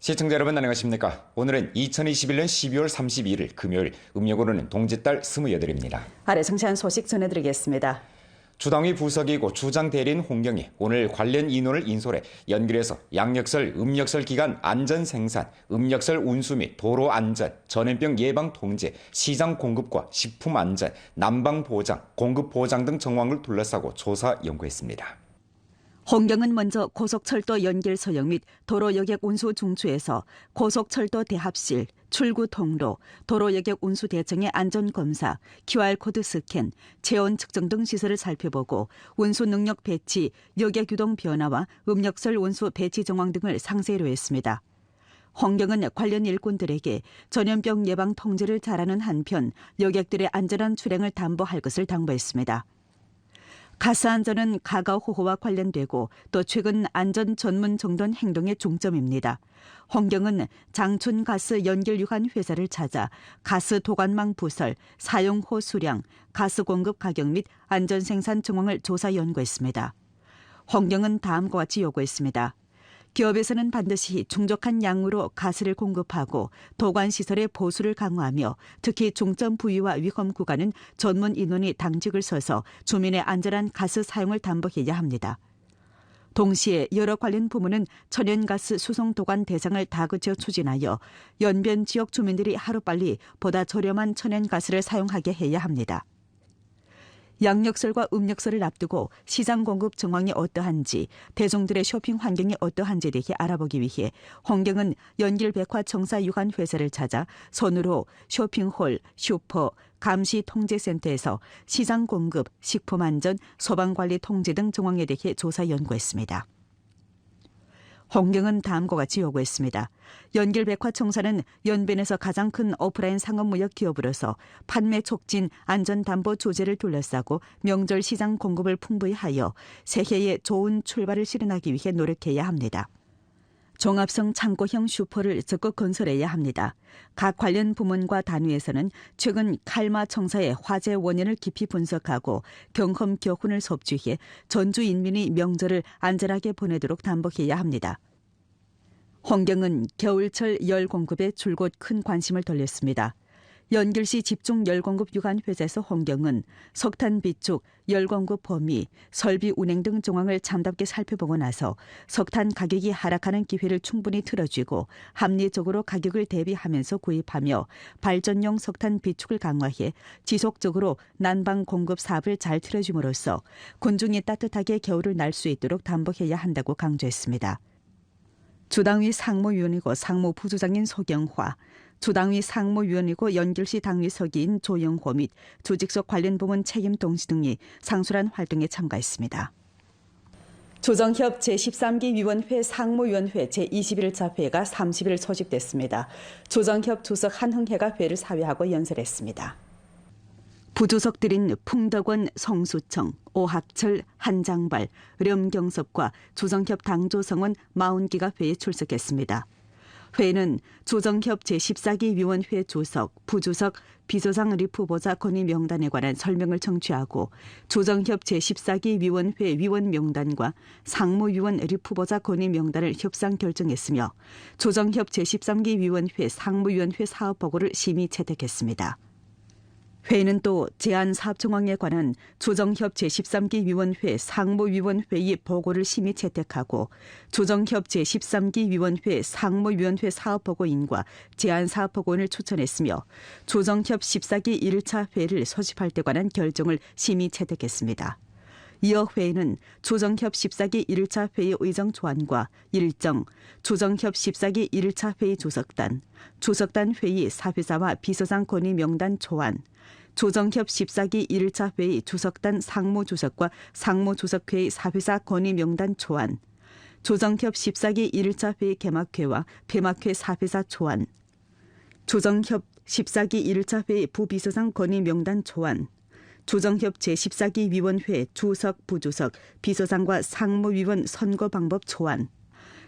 시청자 여러분 안녕하십니까? 오늘은 2021년 12월 32일 금요일, 음력으로는 동짓달 28일입니다. 아래 상세한 소식 전해드리겠습니다. 주당위 부석이고 주장대리인 홍경이 오늘 관련 인원을 인솔해 연결해서 양력설, 음력설 기간 안전생산, 음력설 운수 및 도로안전, 전염병 예방 통제, 시장 공급과 식품안전, 난방보장, 공급보장 등 정황을 둘러싸고 조사 연구했습니다. 홍경은 먼저 고속철도 연결 소형 및 도로 여객 운수 중추에서 고속철도 대합실, 출구 통로, 도로 여객 운수 대청의 안전검사, QR코드 스캔, 체온 측정 등 시설을 살펴보고 운수 능력 배치, 여객 유동 변화와 음력설 운수 배치 정황 등을 상세히로 했습니다. 홍경은 관련 일꾼들에게 전염병 예방 통제를 잘하는 한편 여객들의 안전한 출행을 담보할 것을 당부했습니다. 가스 안전은 가가호호와 관련되고 또 최근 안전 전문 정돈 행동의 중점입니다. 홍경은 장춘 가스 연결 유관 회사를 찾아 가스 도관망 부설, 사용호 수량, 가스 공급 가격 및 안전 생산 정황을 조사 연구했습니다. 홍경은 다음과 같이 요구했습니다. 기업에서는 반드시 충족한 양으로 가스를 공급하고 도관시설의 보수를 강화하며 특히 중점 부위와 위험 구간은 전문 인원이 당직을 서서 주민의 안전한 가스 사용을 담보해야 합니다. 동시에 여러 관련 부문은 천연가스 수송 도관 대상을 다그쳐 추진하여 연변 지역 주민들이 하루빨리 보다 저렴한 천연가스를 사용하게 해야 합니다. 양력설과 음력설을 앞두고 시장 공급 정황이 어떠한지, 대중들의 쇼핑 환경이 어떠한지에 대해 알아보기 위해 홍경은 연길백화청사 유관 회사를 찾아 손으로 쇼핑홀, 슈퍼, 감시 통제센터에서 시장 공급, 식품 안전, 소방관리 통제 등 정황에 대해 조사 연구했습니다. 홍경은 다음과 같이 요구했습니다. 연길백화청사는 연변에서 가장 큰 오프라인 상업무역 기업으로서 판매 촉진, 안전담보 조제를 둘러싸고 명절 시장 공급을 풍부히 하여 새해에 좋은 출발을 실현하기 위해 노력해야 합니다. 종합성 창고형 슈퍼를 적극 건설해야 합니다. 각 관련 부문과 단위에서는 최근 칼마 청사의 화재 원인을 깊이 분석하고 경험 교훈을 섭취해 전주 인민이 명절을 안전하게 보내도록 담보해야 합니다. 홍경은 겨울철 열 공급에 줄곧 큰 관심을 돌렸습니다. 연길시 집중 열공급 유관 회사에서 홍경은 석탄 비축, 열공급 범위, 설비 운행 등 정황을 참답게 살펴보고 나서 석탄 가격이 하락하는 기회를 충분히 틀어쥐고 합리적으로 가격을 대비하면서 구입하며 발전용 석탄 비축을 강화해 지속적으로 난방 공급 사업을 잘 틀어줌으로써 군중이 따뜻하게 겨울을 날 수 있도록 담보해야 한다고 강조했습니다. 주당위 상무위원이고 상무부주장인 소경화, 주당위 상무위원이고 연길시 당위 서기인 조영호 및 조직석 관련 부문 책임 동지 등이 상술한 활동에 참가했습니다. 조정협 제13기 위원회 상무위원회 제21차 회가 30일 소집됐습니다. 조정협 주석 한흥회가 회를 사회하고 연설했습니다. 부주석들인 풍덕원, 성수청, 오학철, 한장발, 렴경섭과 조정협 당조성은 40기가 회에 출석했습니다. 회는 조정협 제14기 위원회 주석, 부주석, 비서장 리프보자 건의 명단에 관한 설명을 청취하고 조정협 제14기 위원회 위원 명단과 상무위원 리프보자 건의 명단을 협상 결정했으며 조정협 제13기 위원회 상무위원회 사업보고를 심의 채택했습니다. 회의는 또 제안사업 정황에 관한 조정협 제13기 위원회 상무위원회의 보고를 심의 채택하고 조정협 제13기 위원회 상무위원회 사업보고인과 제안사업보고인을 추천했으며 조정협 14기 1차 회의를 소집할 때 관한 결정을 심의 채택했습니다. 이어 회의는 조정협 14기 1차 회의 의정 조안과 일정, 조정협 14기 1차 회의 조석단, 조석단 회의 사회자와 비서장 건의 명단 조안, 조정협 14기 1차 회의 조석단 상무조석과 상무조석회의 사회사 건의 명단 초안, 조정협 14기 1차 회의 개막회와 폐막회 사회사 초안, 조정협 14기 1차 회의 부비서장 건의 명단 초안, 조정협 제14기 위원회 주석, 부주석, 비서장과 상무위원 선거 방법 초안,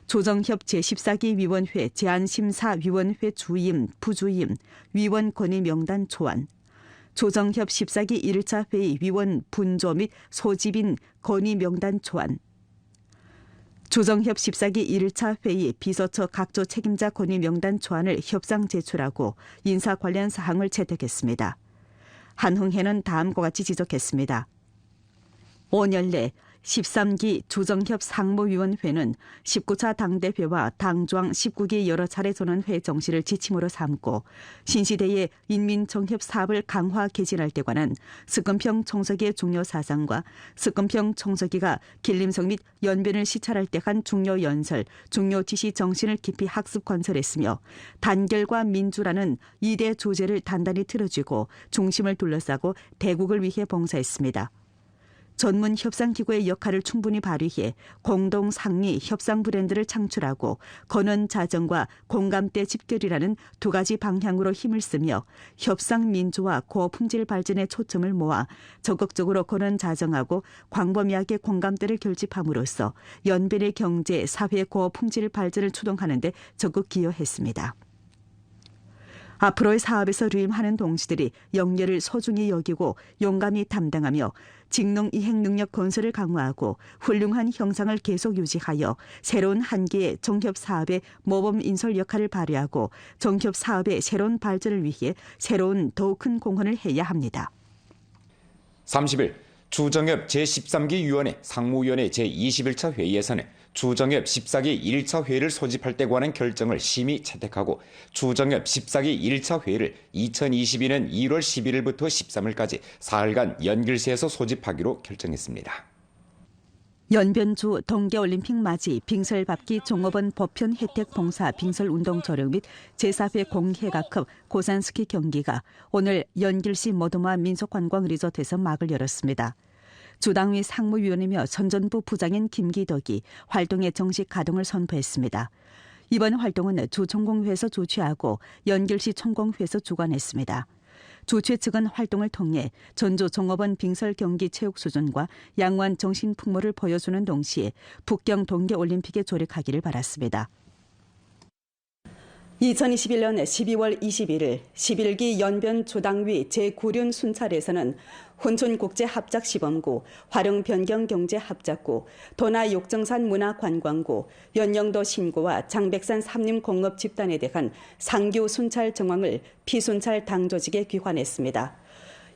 조정협 제14기 위원회 제안심사위원회 주임, 부주임, 위원 건의 명단 초안, 조정협 14기 1차 회의 위원 분조 및 소집인 건의 명단 초안, 조정협 14기 1차 회의 비서처 각조 책임자 건의 명단 초안을 협상 제출하고 인사 관련 사항을 채택했습니다. 한흥회는 다음과 같이 지적했습니다. 온열내 13기 조정협 상무위원회는 19차 당대회와 당조항 19기 여러 차례 전원회 정시를 지침으로 삼고 신시대의 인민정협 사업을 강화 개진할 때 관한 석금평 총서기의 중요 사상과 석금평 총서기가 길림성 및 연변을 시찰할 때 한 중요 연설, 중요 지시 정신을 깊이 학습 관설했으며 단결과 민주라는 2대 조제를 단단히 틀어쥐고 중심을 둘러싸고 대국을 위해 봉사했습니다. 전문 협상기구의 역할을 충분히 발휘해 공동 상리 협상 브랜드를 창출하고 건원 자정과 공감대 집결이라는 두 가지 방향으로 힘을 쓰며 협상 민주화 고품질 발전에 초점을 모아 적극적으로 건원 자정하고 광범위하게 공감대를 결집함으로써 연변의 경제, 사회 고품질 발전을 추동하는 데 적극 기여했습니다. 앞으로의 사업에서 유임하는 동지들이 역량을 소중히 여기고 용감히 담당하며 직능 이행 능력 건설을 강화하고 훌륭한 형상을 계속 유지하여 새로운 한계의 정협 사업의 모범 인솔 역할을 발휘하고 정협 사업의 새로운 발전을 위해 새로운 더욱 큰 공헌을 해야 합니다. 30일 주정협 제13기 위원회 상무위원회 제21차 회의에서는 주정협 14기 1차 회의를 소집할 때 관한 결정을 심의 채택하고 주정협 14기 1차 회의를 2022년 1월 11일부터 13일까지 사흘간 연길시에서 소집하기로 결정했습니다. 연변주 동계올림픽 맞이 빙설밟기 종업원 보편 혜택 봉사 빙설운동 조력 및 제4회 공혜가급 고산스키 경기가 오늘 연길시 모두마 민속관광리조트에서 막을 열었습니다. 주당위 상무위원이며 선전부 부장인 김기덕이 활동의 정식 가동을 선포했습니다. 이번 활동은 주총공회에서 주최하고 연길시 총공회에서 주관했습니다. 주최 측은 활동을 통해 전주 종업원 빙설 경기 체육 수준과 양호한 정신 풍모를 보여주는 동시에 북경 동계올림픽에 조력하기를 바랐습니다. 2021년 12월 21일 11기 연변 조당위 제9륜 순찰에서는 혼촌국제합작시범구, 화룡변경경제합작구, 도나욕정산 문화관광구, 연영도 신고와 장백산 삼림공업집단에 대한 상규 순찰 정황을 피순찰 당조직에 귀환했습니다.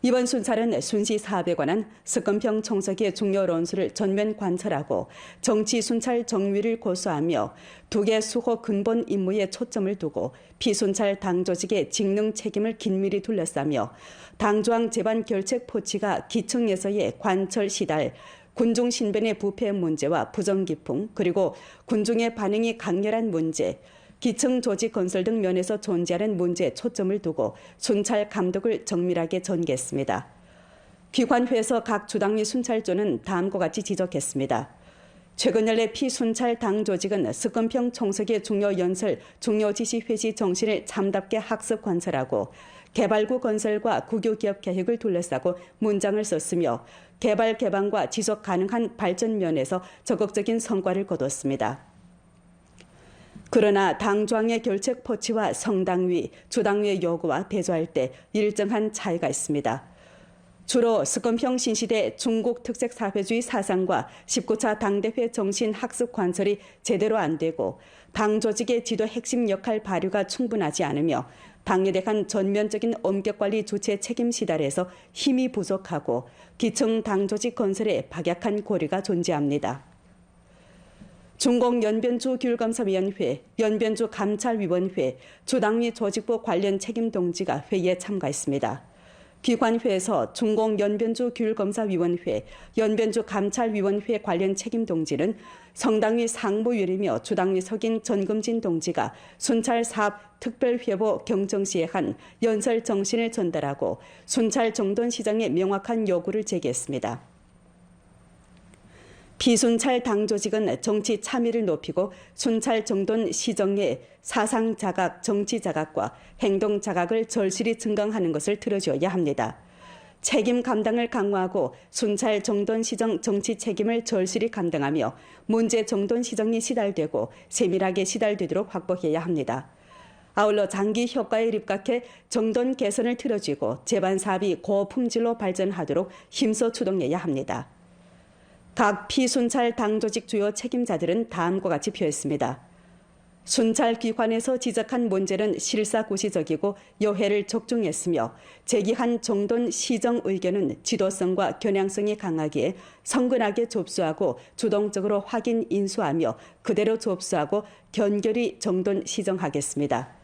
이번 순찰은 순시 사업에 관한 석금평 총서기의 중요論수를 전면 관찰하고 정치 순찰 정위를 고수하며 두 개 수호 근본 임무에 초점을 두고 피순찰 당조직의 직능 책임을 긴밀히 둘러싸며 당조항 제반 결책 포치가 기층에서의 관철 시달, 군중 신변의 부패 문제와 부정기풍 그리고 군중의 반응이 강렬한 문제, 기층 조직 건설 등 면에서 존재하는 문제에 초점을 두고 순찰 감독을 정밀하게 전개했습니다. 귀관회에서 각 주당위 순찰조는 다음과 같이 지적했습니다. 최근 연례 피순찰 당 조직은 석금평 총서기의 중요 연설, 중요 지시 회시 정신을 참답게 학습 관찰하고 개발구 건설과 국유기업 계획을 둘러싸고 문장을 썼으며 개발 개방과 지속 가능한 발전 면에서 적극적인 성과를 거뒀습니다. 그러나 당조항의 결책 포치와 성당위, 주당위의 요구와 대조할 때 일정한 차이가 있습니다. 주로 석금평 신시대 중국 특색 사회주의 사상과 19차 당대회 정신 학습 관철이 제대로 안 되고 당 조직의 지도 핵심 역할 발휘가 충분하지 않으며 당에 대한 전면적인 엄격관리 주체 책임 시달에서 힘이 부족하고 기층 당 조직 건설에 박약한 고리가 존재합니다. 중공연변주 규율검사위원회, 연변주 감찰위원회, 주당위 조직부 관련 책임 동지가 회의에 참가했습니다. 귀관회에서 중공연변주 규율검사위원회, 연변주 감찰위원회 관련 책임 동지는 성당위 상무위원이며 주당위 석인 전금진 동지가 순찰 사업 특별회보 경정 시에 한 연설 정신을 전달하고 순찰 정돈 시정의 명확한 요구를 제기했습니다. 피순찰 당조직은 정치 참여를 높이고 순찰 정돈 시정의 사상 자각, 정치 자각과 행동 자각을 절실히 증강하는 것을 들어줘야 합니다. 책임 감당을 강화하고 순찰 정돈 시정 정치 책임을 절실히 감당하며 문제 정돈 시정이 시달되고 세밀하게 시달되도록 확보해야 합니다. 아울러 장기 효과에 입각해 정돈 개선을 틀어쥐고 제반 사업이 고품질로 발전하도록 힘써 추동해야 합니다. 각 피순찰 당조직 주요 책임자들은 다음과 같이 표했습니다. 순찰기관에서 지적한 문제는 실사구시적이고 여해를 적중했으며 제기한 정돈 시정 의견은 지도성과 겨냥성이 강하기에 성근하게 접수하고 주동적으로 확인 인수하며 그대로 접수하고 견결히 정돈 시정하겠습니다.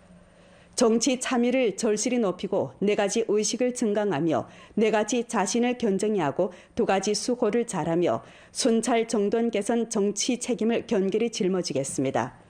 정치 참여를 절실히 높이고 4가지 의식을 증강하며 4가지 자신을 견정히 하고 2가지 수호를 잘하며 순찰 정돈 개선 정치 책임을 견결히 짊어지겠습니다.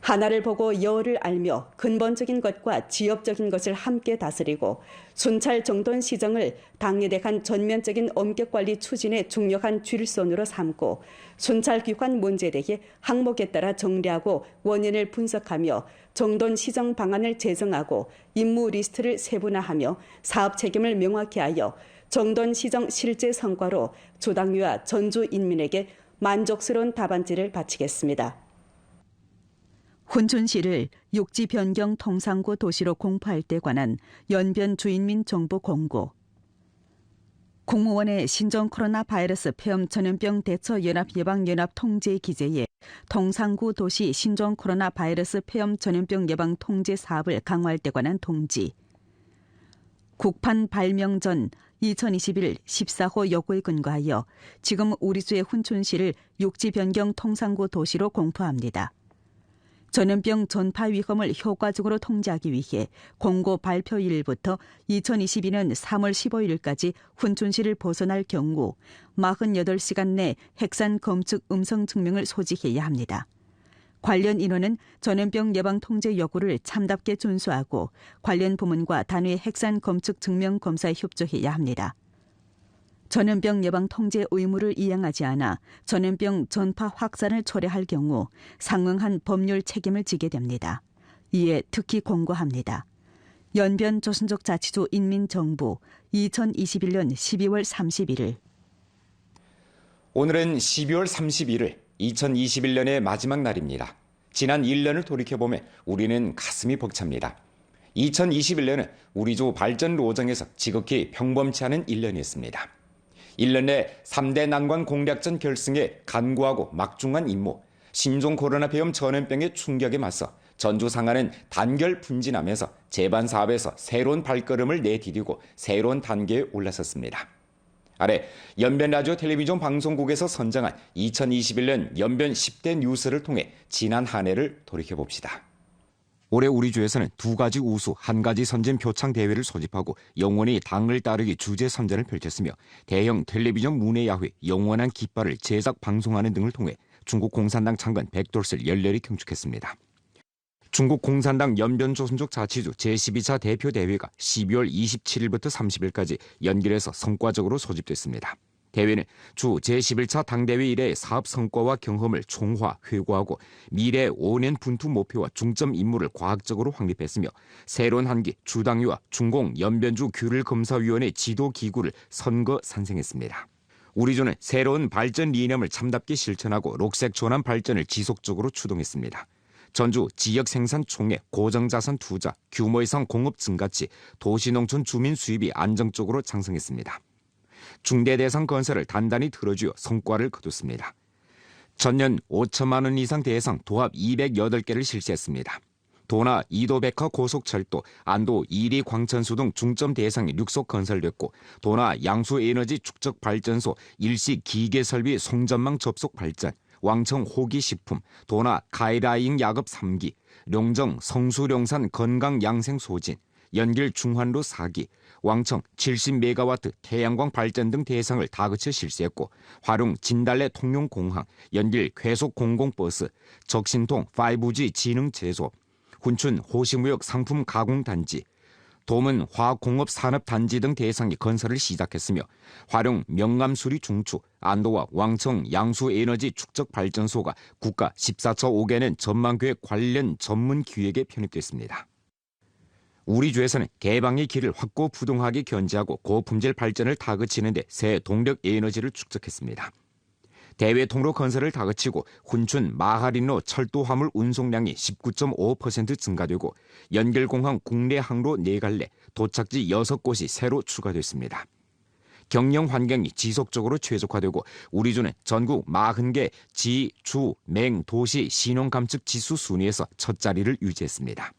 하나를 보고 여를 알며 근본적인 것과 지엽적인 것을 함께 다스리고 순찰 정돈 시정을 당내대한 전면적인 엄격관리 추진의 중요한 줄선으로 삼고 순찰기관 문제에 대해 항목에 따라 정리하고 원인을 분석하며 정돈 시정 방안을 제정하고 임무 리스트를 세분화하며 사업 책임을 명확히 하여 정돈 시정 실제 성과로 조당위와 전주 인민에게 만족스러운 답안지를 바치겠습니다. 훈춘시를 육지 변경 통상구 도시로 공포할 때 관한 연변 주인민 정보 공고. 국무원의 신종 코로나 바이러스 폐렴 전염병 대처 연합 예방 연합 통제 기재에 통상구 도시 신종 코로나 바이러스 폐렴 전염병 예방 통제 사업을 강화할 때 관한 통지. 국판 발명 전 2021 14호 여고에 근거하여 지금 우리주의 훈춘시를 육지 변경 통상구 도시로 공포합니다. 전염병 전파 위험을 효과적으로 통제하기 위해 공고 발표일부터 2022년 3월 15일까지 훈춘시를 벗어날 경우 48시간 내 핵산 검측 음성 증명을 소지해야 합니다. 관련 인원은 전염병 예방 통제 요구를 참답게 준수하고 관련 부문과 단위 핵산 검측 증명 검사에 협조해야 합니다. 전염병 예방 통제 의무를 이행하지 않아 전염병 전파 확산을 초래할 경우 상응한 법률 책임을 지게 됩니다. 이에 특히 공고합니다. 연변 조선족 자치주 인민정부 2021년 12월 31일. 오늘은 12월 31일 2021년의 마지막 날입니다. 지난 1년을 돌이켜보면 우리는 가슴이 벅찹니다. 2021년은 우리주 발전 로정에서 지극히 평범치 않은 1년이었습니다. 1년 내 3대 난관 공략전 결승에 간구하고 막중한 임무, 신종 코로나 폐렴 전염병의 충격에 맞서 전주 상하는 단결 분진하면서 재반 사업에서 새로운 발걸음을 내디디고 새로운 단계에 올라섰습니다. 아래 연변 라디오 텔레비전 방송국에서 선정한 2021년 연변 10대 뉴스를 통해 지난 한 해를 돌이켜봅시다. 올해 우리 주에서는 2가지 우수, 1가지 선진 표창 대회를 소집하고 영원히 당을 따르기 주제 선전을 펼쳤으며 대형 텔레비전 문예야회 영원한 깃발을 제작 방송하는 등을 통해 중국 공산당 창건 100돌을 열렬히 경축했습니다. 중국 공산당 연변조선족 자치주 제12차 대표대회가 12월 27일부터 30일까지 연길에서 성과적으로 소집됐습니다. 대회는 주 제11차 당대회 이래의 사업 성과와 경험을 총화, 회고하고 미래 5년 분투 목표와 중점 임무를 과학적으로 확립했으며 새로운 한기 주당위와 중공 연변주 규율검사위원회 지도기구를 선거 산생했습니다. 우리주는 새로운 발전 이념을 참답게 실천하고 녹색 전환 발전을 지속적으로 추동했습니다. 전주 지역 생산 총액, 고정자산 투자, 규모 이상 공업 증가치, 도시농촌 주민 수입이 안정적으로 상승했습니다. 중대 대상 건설을 단단히 틀어주어 성과를 거뒀습니다. 전년 5천만 원 이상 대상 도합 208개를 실시했습니다. 도나 이도백화 고속철도, 안도 2리 광천수 등 중점 대상이 육속 건설됐고 도나 양수에너지 축적 발전소 일시 기계설비 송전망 접속 발전, 왕청 호기식품, 도나 가이라잉 야급 3기, 룡정 성수룡산 건강양생 소진, 연길 중환로 4기, 왕청 70메가와트 태양광 발전 등 대상을 다그쳐 실시했고 화룡 진달래 통용공항, 연길 괴속 공공버스, 적신통 5G 지능 제조, 훈춘 호시무역 상품 가공단지, 도문 화공업산업단지 등 대상이 건설을 시작했으며 화룡 명암수리 중추, 안도와 왕청 양수에너지 축적발전소가 국가 14차 5개년 전망계획 관련 전문 기획에 편입됐습니다. 우리 주에서는 개방의 길을 확고 부동하게 견제하고 고품질 발전을 다그치는 데 새 동력 에너지를 축적했습니다. 대외 통로 건설을 다그치고 훈춘 마하린로 철도 화물 운송량이 19.5% 증가되고 연결공항 국내 항로 4갈래, 도착지 6곳이 새로 추가됐습니다. 경영 환경이 지속적으로 최적화되고 우리주는 전국 40개 지, 주, 맹, 도시 신용감측 지수 순위에서 첫 자리를 유지했습니다.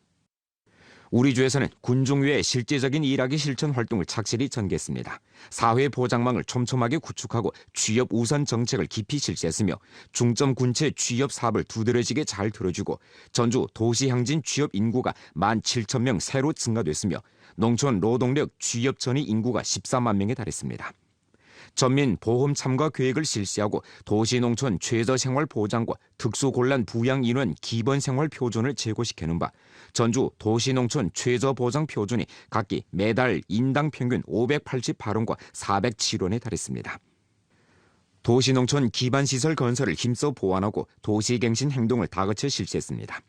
우리주에서는 군중위의 실제적인 일하기 실천 활동을 착실히 전개했습니다. 사회 보장망을 촘촘하게 구축하고 취업 우선 정책을 깊이 실시했으며 중점 군체 취업 사업을 두드러지게 잘 들어주고 전주 도시향진 취업 인구가 17,000명 새로 증가됐으며 농촌 노동력 취업 전이 인구가 14만 명에 달했습니다. 전민 보험 참가 계획을 실시하고 도시농촌 최저생활보장과 특수곤란 부양인원 기본생활표준을 제고시키는 바 전주 도시농촌 최저보장표준이 각기 매달 인당 평균 588원과 407원에 달했습니다. 도시농촌 기반시설 건설을 힘써 보완하고 도시갱신 행동을 다그쳐 실시했습니다.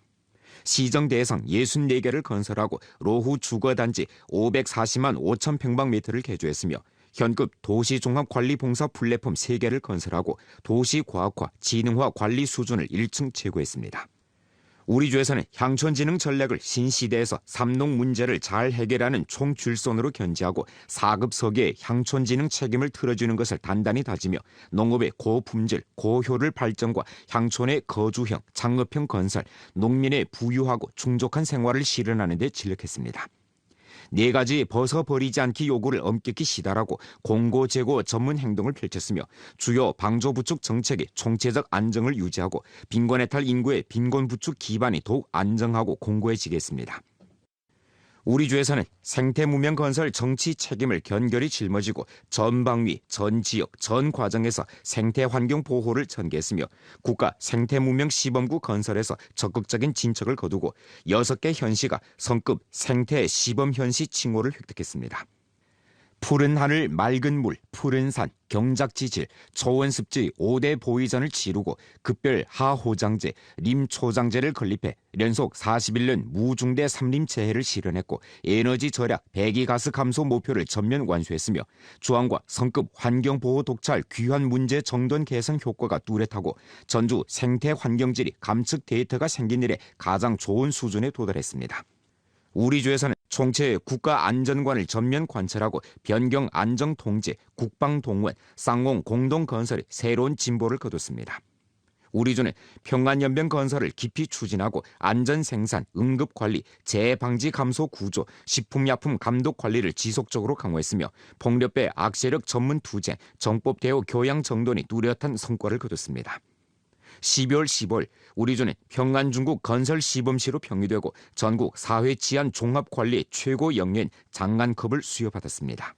시정 대상 64개를 건설하고 로후 주거단지 540만 5천 평방미터를 개조했으며 현급 도시종합관리봉사 플랫폼 3개를 건설하고 도시과학화, 지능화 관리 수준을 1층 제고했습니다. 우리주에서는 향촌지능 전략을 신시대에서 삼농 문제를 잘 해결하는 총줄손으로 견지하고 4급 서기의 향촌지능 책임을 틀어주는 것을 단단히 다지며 농업의 고품질, 고효율 발전과 향촌의 거주형, 창업형 건설, 농민의 부유하고 충족한 생활을 실현하는 데 진력했습니다. 4가지 벗어버리지 않기 요구를 엄격히 시달하고 공고 재고 전문 행동을 펼쳤으며 주요 방조 부축 정책의 총체적 안정을 유지하고 빈곤해탈 인구의 빈곤 부축 기반이 더욱 안정하고 공고해지겠습니다. 우리주에서는 생태문명 건설 정치 책임을 견결히 짊어지고 전 방위, 전 지역, 전 과정에서 생태환경 보호를 전개했으며 국가 생태문명 시범구 건설에서 적극적인 진척을 거두고 6개 현시가 성급 생태 시범현시 칭호를 획득했습니다. 푸른 하늘, 맑은 물, 푸른 산, 경작지질, 초원습지 5대 보위전을 치르고 급별 하호장제, 림초장제를 건립해 연속 41년 무중대 삼림체해를 실현했고 에너지 절약, 배기가스 감소 목표를 전면 완수했으며 주황과 성급 환경보호 독찰 귀환 문제 정돈 개선 효과가 뚜렷하고 전주 생태환경질이 감측 데이터가 생긴 이래 가장 좋은 수준에 도달했습니다. 우리주에서는 총체 국가안전관을 전면 관철하고 변경 안정 통제, 국방 동원, 쌍공 공동 건설에 새로운 진보를 거뒀습니다. 우리주는 평안연변 건설을 깊이 추진하고 안전 생산, 응급 관리, 재해 방지 감소 구조, 식품약품 감독 관리를 지속적으로 강화했으며 폭력배 악세력 전문 투쟁, 정법 대우 교양 정돈이 뚜렷한 성과를 거뒀습니다. 12월 15일 우리주는 평안중국 건설 시범시로 평의되고 전국 사회 치안 종합관리 최고 영예인 장관컵을 수여받았습니다.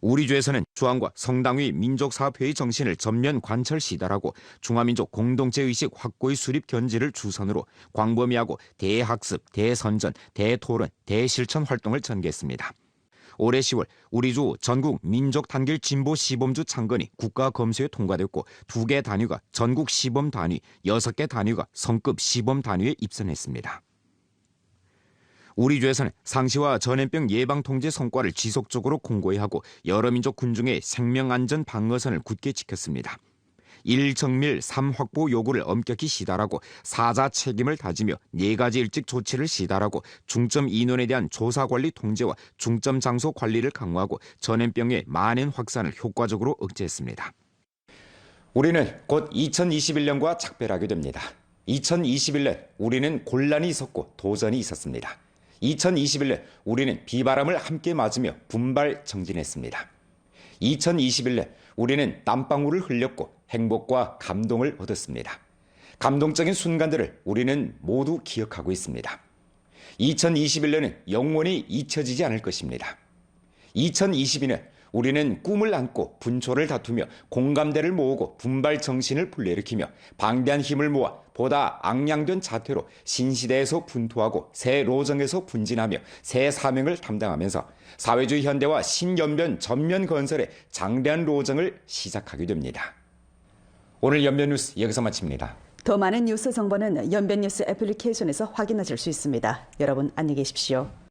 우리주에서는 중앙과 성당위 민족사업회의 정신을 전면 관철 시달하고 중화민족 공동체의식 확고의 수립 견지를 주선으로 광범위하고 대학습, 대선전, 대토론, 대실천 활동을 전개했습니다. 올해 10월 우리주 전국 민족단결 진보 시범주 창건이 국가검수에 통과됐고 2개 단위가 전국 시범 단위, 6개 단위가 성급 시범 단위에 입선했습니다. 우리주에서는 상시와 전염병 예방 통제 성과를 지속적으로 공고히 하고 여러 민족 군중의 생명안전 방어선을 굳게 지켰습니다. 1정밀 3확보 요구를 엄격히 시달하고 사자 책임을 다지며 4가지 일찍 조치를 시달하고 중점 인원에 대한 조사관리 통제와 중점 장소 관리를 강화하고 전염병의 만연 확산을 효과적으로 억제했습니다. 우리는 곧 2021년과 작별하게 됩니다. 2021년 우리는 곤란이 있었고 도전이 있었습니다. 2021년 우리는 비바람을 함께 맞으며 분발 정진했습니다. 2021년 우리는 땀방울을 흘렸고 행복과 감동을 얻었습니다. 감동적인 순간들을 우리는 모두 기억하고 있습니다. 2021년은 영원히 잊혀지지 않을 것입니다. 2022년 우리는 꿈을 안고 분초를 다투며 공감대를 모으고 분발 정신을 불러일으키며 방대한 힘을 모아 보다 악량된 자태로 신시대에서 분투하고 새 로정에서 분진하며 새 사명을 담당하면서 사회주의 현대와 신연변 전면 건설의 장대한 로정을 시작하게 됩니다. 오늘 연변뉴스 여기서 마칩니다. 더 많은 뉴스 정보는 연변뉴스 애플리케이션에서 확인하실 수 있습니다. 여러분 안녕히 계십시오.